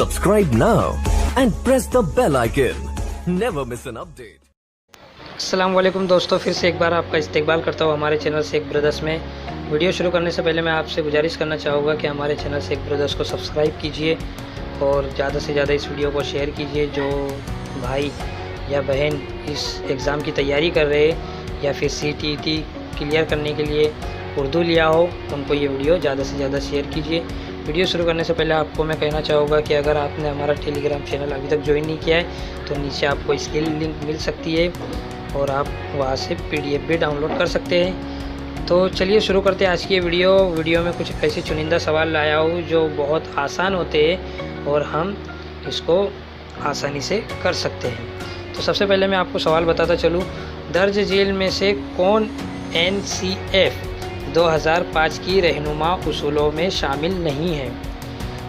Subscribe now and press the bell icon. Never miss an update. अस्सलाम वालेकुम दोस्तों, फिर से एक बार आपका इस्तकबाल करता हूँ हमारे चैनल शेख ब्रदर्स में। वीडियो शुरू करने से पहले मैं आपसे गुजारिश करना चाहूँगा कि हमारे चैनल शेख ब्रदर्स को सब्सक्राइब कीजिए और ज़्यादा से ज़्यादा इस वीडियो को शेयर कीजिए। जो भाई या बहन इस एग्ज़ाम की तैयारी कर रहे या फिर CTET क्लियर करने के लिए उर्दू लिया हो, उनको ये वीडियो ज़्यादा से ज़्यादा शेयर कीजिए। वीडियो शुरू करने से पहले आपको मैं कहना चाहूँगा कि अगर आपने हमारा टेलीग्राम चैनल अभी तक ज्वाइन नहीं किया है तो नीचे आपको इसकी लिंक मिल सकती है और आप वहाँ से PDF भी डाउनलोड कर सकते हैं। तो चलिए शुरू करते हैं आज की वीडियो में कुछ ऐसे चुनिंदा सवाल लाया हूँ जो बहुत आसान होते हैं और हम इसको आसानी से कर सकते हैं। तो सबसे पहले मैं आपको सवाल बताता चलूँ, दर्ज झील में से कौन NCF 2005 की रहनुमा उसूलों में शामिल नहीं है?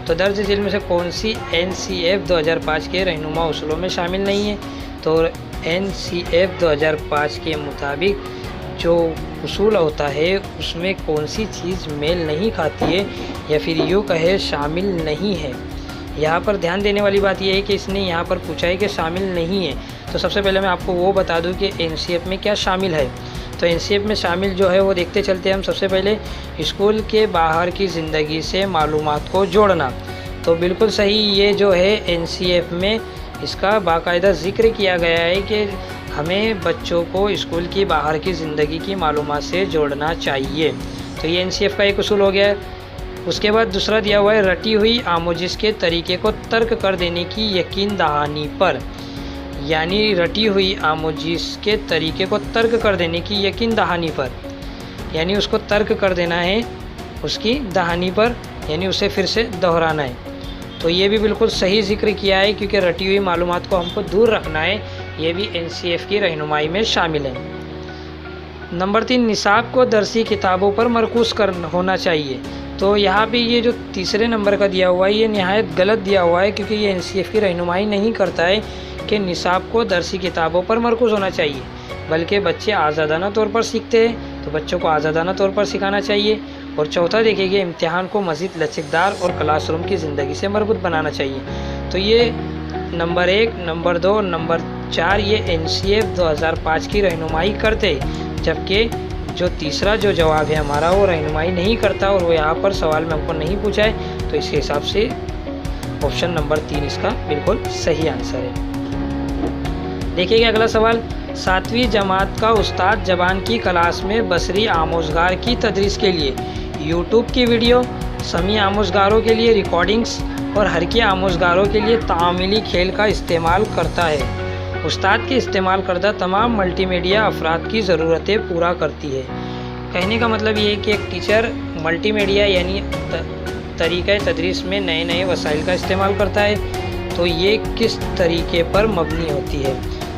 तो दर्ज झील में से कौन सी NCF 2005 के रहनुमा उसूलों में शामिल नहीं है? तो NCF 2005 के मुताबिक जो उसूल होता है उसमें कौन सी चीज़ मेल नहीं खाती है या फिर यूँ कहे शामिल नहीं है। यहाँ पर ध्यान देने वाली बात यह है कि इसने यहाँ पर पूछा है कि शामिल नहीं है। तो सबसे पहले मैं आपको वो बता दूँ कि NCF में क्या शामिल है। तो NCF में शामिल जो है वो देखते चलते हैं हम। सबसे पहले स्कूल के बाहर की ज़िंदगी से मालूमात को जोड़ना, तो बिल्कुल सही, ये जो है NCF में इसका बाकायदा ज़िक्र किया गया है कि हमें बच्चों को स्कूल की बाहर की ज़िंदगी की मालूमात से जोड़ना चाहिए। तो ये NCF का एक उसूल हो गया है। उसके बाद दूसरा दिया हुआ है, रटी हुई आमोजिश के तरीके को तर्क कर देने की यकीन दहानी पर। यानी रटी हुई आमोजिश के तरीके को तर्क कर देने की यकीन दहानी पर, यानी उसको तर्क कर देना है उसकी दहानी पर, यानी उसे फिर से दोहराना है। तो ये भी बिल्कुल सही जिक्र किया है क्योंकि रटी हुई मालूमात को हमको दूर रखना है, ये भी NCF की रहनुमाई में शामिल है। नंबर 3, निसाब को दरसी किताबों पर मरकूज़ होना चाहिए। तो यहाँ पे ये जो तीसरे नंबर का दिया हुआ है ये निहायत गलत दिया हुआ है क्योंकि ये NCF की रहनुमाई नहीं करता है कि निसाब को दरसी किताबों पर मरकूज़ होना चाहिए, बल्कि बच्चे आज़ादाना तौर पर सीखते हैं तो बच्चों को आज़ादाना तौर पर सिखाना चाहिए। और चौथा देखिए, इम्तिहान को मज़ीद लचकदार और क्लासरूम की ज़िंदगी से मरबूत बनाना चाहिए। तो ये नंबर 1, नंबर 2, नंबर 4 ये NCF 2005 की रहनुमाई करते, जबकि जो तीसरा जो जवाब है हमारा वो रहनुमाई नहीं करता और वो यहाँ पर सवाल में हमको नहीं पूछा है। तो इसके हिसाब से ऑप्शन नंबर 3 इसका बिल्कुल सही आंसर है। देखिएगा अगला सवाल, 7वीं जमात का उस्ताद जबान की क्लास में बसरी आमोज़गार की तदरीस के लिए YouTube की वीडियो, समी आमोज़गारों के लिए रिकॉर्डिंग्स और हरकी आमोज़गारों के लिए तामीली खेल का इस्तेमाल करता है। उस्ताद के इस्तेमाल करदा तमाम मल्टीमीडिया अफराद की ज़रूरतें पूरा करती है। कहने का मतलब ये है कि एक टीचर मल्टीमीडिया यानी तरीक़े तदरीस में नए नए वसाइल का इस्तेमाल करता है। तो ये किस तरीके पर मबनी होती है?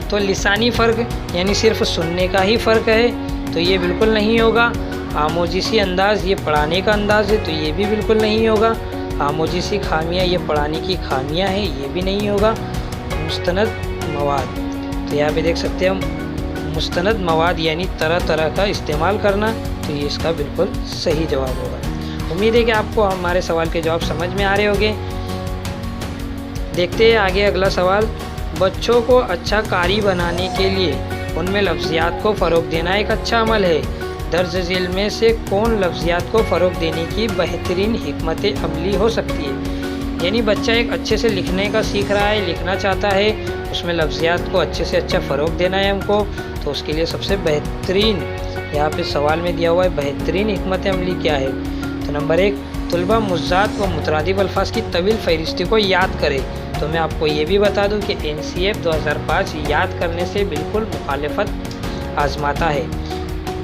तो लिसानी फ़र्क यानी सिर्फ सुनने का ही फ़र्क है, तो ये बिल्कुल नहीं होगा। आमोजिसी अंदाज़ ये पढ़ाने का अंदाज़ है, तो ये भी बिल्कुल नहीं होगा। आमोजिसी खामियाँ ये पढ़ाने की खामियाँ हैं, ये भी नहीं होगा। मुस्तनद मवाद, तो यहाँ पे देख सकते हैं मुस्तनद मवाद यानी तरह तरह का इस्तेमाल करना, तो ये इसका बिल्कुल सही जवाब होगा। उम्मीद है कि आपको हमारे सवाल के जवाब समझ में आ रहे होंगे। देखते हैं आगे अगला सवाल, बच्चों को अच्छा कारी बनाने के लिए उनमें लफ्ज़ियात को फ़रोग़ देना एक अच्छा अमल है। दर्ज झील में से कौन लफ्ज़ियात को फ़रोग़ देने की बेहतरीन हिकमत अमली हो सकती है? यानी बच्चा एक अच्छे से लिखने का सीख रहा है, लिखना चाहता है, उसमें लफ्ज़ियात को अच्छे से अच्छा फ़रोग़ देना है हमको। तो उसके लिए सबसे बेहतरीन यहाँ पे सवाल में दिया हुआ है, बेहतरीन हिकमत अमली क्या है? तो नंबर 1, तलबा मुज़्ज़ात व मुतरादिफ अल्फाज की तवील फ़हरिस्ती को याद करे। तो मैं आपको ये भी बता दूं कि NCF 2005 याद करने से बिल्कुल मुखालिफत आज़माता है।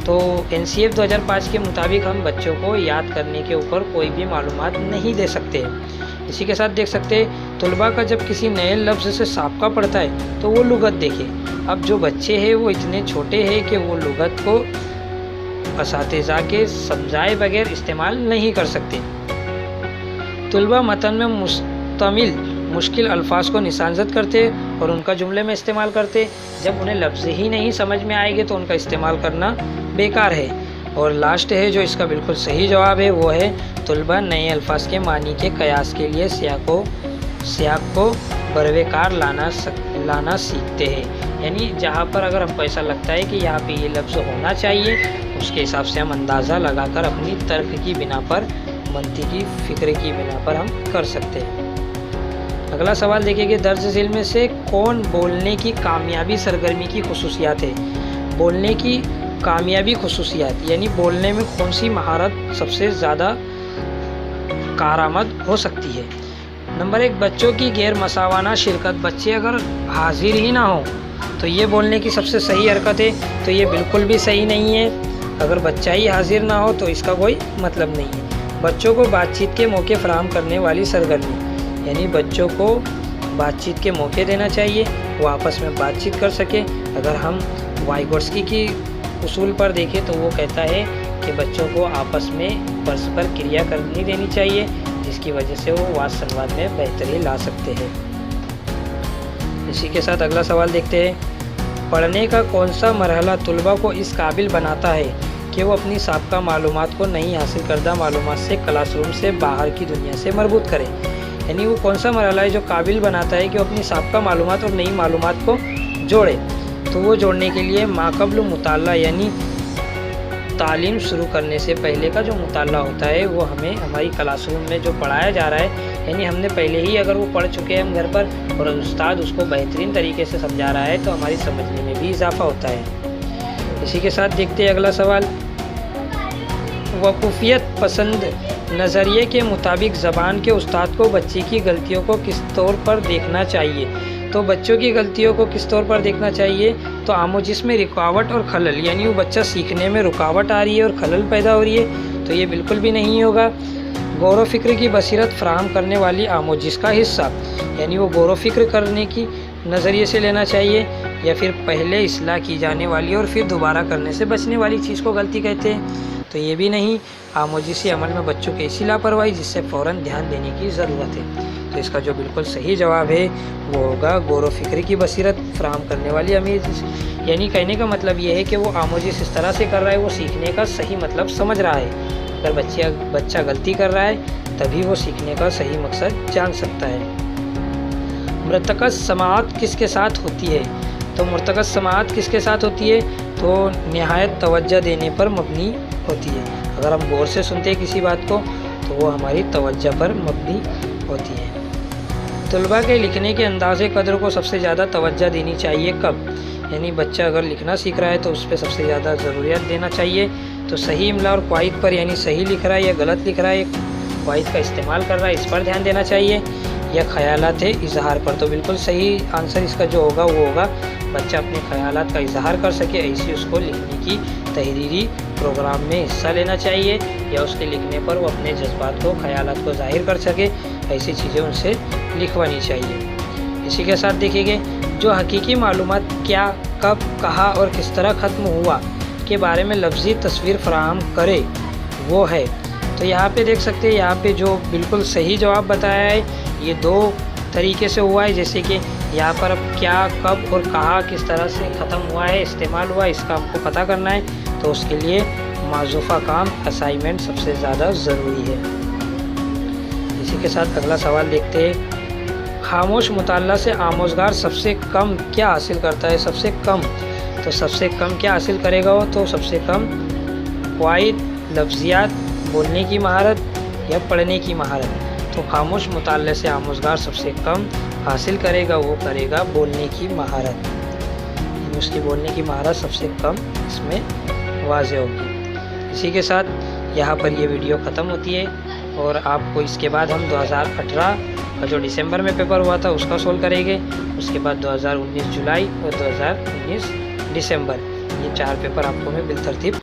तो NCF 2005 के मुताबिक हम बच्चों को याद करने के ऊपर कोई भी मालूमात नहीं दे सकते। इसी के साथ देख सकते हैं, तलबा का जब किसी नए लफ्ज़ से साबका पड़ता है तो वो लुगत देखे। अब जो बच्चे हैं वो इतने छोटे हैं कि वो लुगत को असातिज़ा के समझाए बगैर इस्तेमाल नहीं कर सकते। तलबा मतन में मुश्तमिल मुश्किल अल्फाज को निशानजद करते और उनका जुमले में इस्तेमाल करते। जब उन्हें लफ्ज़ ही नहीं समझ में आएंगे तो उनका इस्तेमाल करना बेकार है। और लास्ट है जो इसका बिल्कुल सही जवाब है वो है, तलबा नए अल्फाज के मानी के कयास के लिए सियाको سیاق کو بروقار لانا سیکھتے ہیں. یعنی جہاں پر اگر ہم کو ایسا لگتا ہے کہ یہاں پہ یہ لفظ ہونا چاہیے اس کے حساب سے ہم اندازہ لگا کر اپنی ترک کی بنا پر، منطقی فکر کی بنا پر ہم کر سکتے ہیں. اگلا سوال دیکھیں کہ درج ذیل میں سے کون بولنے کی کامیابی سرگرمی کی خصوصیات ہے. بولنے کی کامیابی خصوصیات یعنی بولنے میں کون سی مہارت سب سے زیادہ کارآمد ہو سکتی ہے. نمبر 1، بچوں کی غیر مساوانہ شرکت. بچے اگر حاضر ہی نہ ہوں تو یہ بولنے کی سب سے صحیح حرکت ہے، تو یہ بالکل بھی صحیح نہیں ہے. اگر بچہ ہی حاضر نہ ہو تو اس کا کوئی مطلب نہیں ہے. بچوں کو بات چیت کے موقع فراہم کرنے والی سرگرمی یعنی بچوں کو بات چیت کے موقع دینا چاہیے، وہ آپس میں بات چیت کر سکے. اگر ہم وائگوٹسکی کی اصول پر دیکھیں تو وہ کہتا ہے کہ بچوں کو آپس میں پرسپر کریا کرنی دینی چاہیے، جس کی وجہ سے وہ واد سنواد میں بہتری لا سکتے ہیں. اسی کے ساتھ اگلا سوال دیکھتے ہیں. پڑھنے کا کون سا مرحلہ طلباء کو اس قابل بناتا ہے کہ وہ اپنی سابقہ معلومات کو نئی حاصل کردہ معلومات سے کلاس روم سے باہر کی دنیا سے مربوط کرے. یعنی وہ کون سا مرحلہ ہے جو قابل بناتا ہے کہ وہ اپنی سابقہ معلومات اور نئی معلومات کو جوڑے. تو وہ جوڑنے کے لیے ماقبل مطالعہ یعنی تعلیم شروع کرنے سے پہلے کا جو مطالعہ ہوتا ہے وہ ہمیں ہماری کلاس روم میں جو پڑھایا جا رہا ہے، یعنی ہم نے پہلے ہی اگر وہ پڑھ چکے ہیں ہم گھر پر اور استاد اس کو بہترین طریقے سے سمجھا رہا ہے تو ہماری سمجھنے میں بھی اضافہ ہوتا ہے. اسی کے ساتھ دیکھتے ہیں اگلا سوال. وقوفیت پسند نظریے کے مطابق زبان کے استاد کو بچے کی غلطیوں کو کس طور پر دیکھنا چاہیے. تو بچوں کی غلطیوں کو کس طور پر دیکھنا چاہیے؟ تو آموزش میں رکاوٹ اور خلل، یعنی وہ بچہ سیکھنے میں رکاوٹ آ رہی ہے اور خلل پیدا ہو رہی ہے تو یہ بالکل بھی نہیں ہوگا. غور و فکر کی بصیرت فراہم کرنے والی آموزش کا حصہ، یعنی وہ غور و فکر کرنے کی نظریے سے لینا چاہیے، یا پھر پہلے اصلاح کی جانے والی اور پھر دوبارہ کرنے سے بچنے والی چیز کو غلطی کہتے ہیں تو یہ بھی نہیں. آموزشی عمل میں بچوں کی ایسی لاپرواہی جس سے فوراً دھیان دینے کی ضرورت ہے. تو اس کا جو بالکل صحیح جواب ہے وہ ہوگا غور و فکر کی بصیرت فراہم کرنے والی آموزش. یعنی کہنے کا مطلب یہ ہے کہ وہ آموزش اس طرح سے کر رہا ہے، وہ سیکھنے کا صحیح مطلب سمجھ رہا ہے. اگر بچہ غلطی کر رہا ہے تبھی وہ سیکھنے کا صحیح مقصد جان سکتا ہے. مرتکز سماعت کس کے ساتھ ہوتی ہے؟ تو مرتکز سماعت کس کے ساتھ ہوتی ہے؟ تو نہایت توجہ دینے پر مبنی ہوتی ہے. اگر ہم غور سے سنتے ہیں کسی بات کو تو وہ ہماری توجہ پر مبنی ہوتی ہے. طلباء کے لکھنے کے انداز قدر کو سب سے زیادہ توجہ دینی چاہیے کب؟ یعنی بچہ اگر لکھنا سیکھ رہا ہے تو اس پہ سب سے زیادہ ضروریات دینا چاہیے. تو صحیح املا اور قواعد پر، یعنی صحیح لکھ رہا ہے یا غلط لکھ رہا ہے، قواعد کا استعمال کر رہا ہے، اس پر دھیان دینا چاہیے. یا خیالات اظہار پر، تو بالکل صحیح آنسر اس کا جو ہوگا وہ ہوگا بچہ اپنے خیالات کا اظہار کر سکے، ایسی اس کو لکھنے کی تحریری پروگرام میں حصہ لینا چاہیے، یا اس کے لکھنے پر وہ اپنے جذبات کو، خیالات کو ظاہر کر سکے، ایسی چیزیں ان سے لکھوانی چاہیے. اسی کے ساتھ دیکھیں گے جو حقیقی معلومات کیا، کب، کہاں اور کس طرح ختم ہوا کے بارے میں لفظی تصویر فراہم کرے وہ ہے. تو یہاں پہ دیکھ سکتے ہیں، یہاں پہ جو بالکل صحیح جواب بتایا ہے یہ دو طریقے سے ہوا ہے. جیسے کہ یہاں پر اب کیا، کب اور کہاں کس طرح سے ختم ہوا ہے، استعمال ہوا ہے، اس کا ہم کو پتہ کرنا ہے. تو اس کے لیے معزوفہ کام اسائنمنٹ سب سے زیادہ ضروری ہے. اسی کے ساتھ اگلا سوال دیکھتے ہیں. خاموش مطالعہ سے آموزگار سب سے کم کیا حاصل کرتا ہے؟ سب سے کم، تو سب سے کم کیا حاصل کرے گا وہ؟ تو سب سے کم قواعد، لفظیات، بولنے کی مہارت یا پڑھنے کی مہارت. تو خاموش مطالعے سے آموزگار سب سے کم حاصل کرے گا وہ کرے گا بولنے کی مہارت. اس کی بولنے کی مہارت سب سے کم اس میں واضح ہوگی. اسی کے ساتھ یہاں پر یہ ویڈیو ختم ہوتی ہے اور آپ کو اس کے بعد ہم 2018 کا جو دسمبر میں پیپر ہوا تھا اس کا سولو کریں گے. اس کے بعد 2019 جولائی اور 2019 دسمبر، یہ 4 پیپر آپ کو میں بالترتیب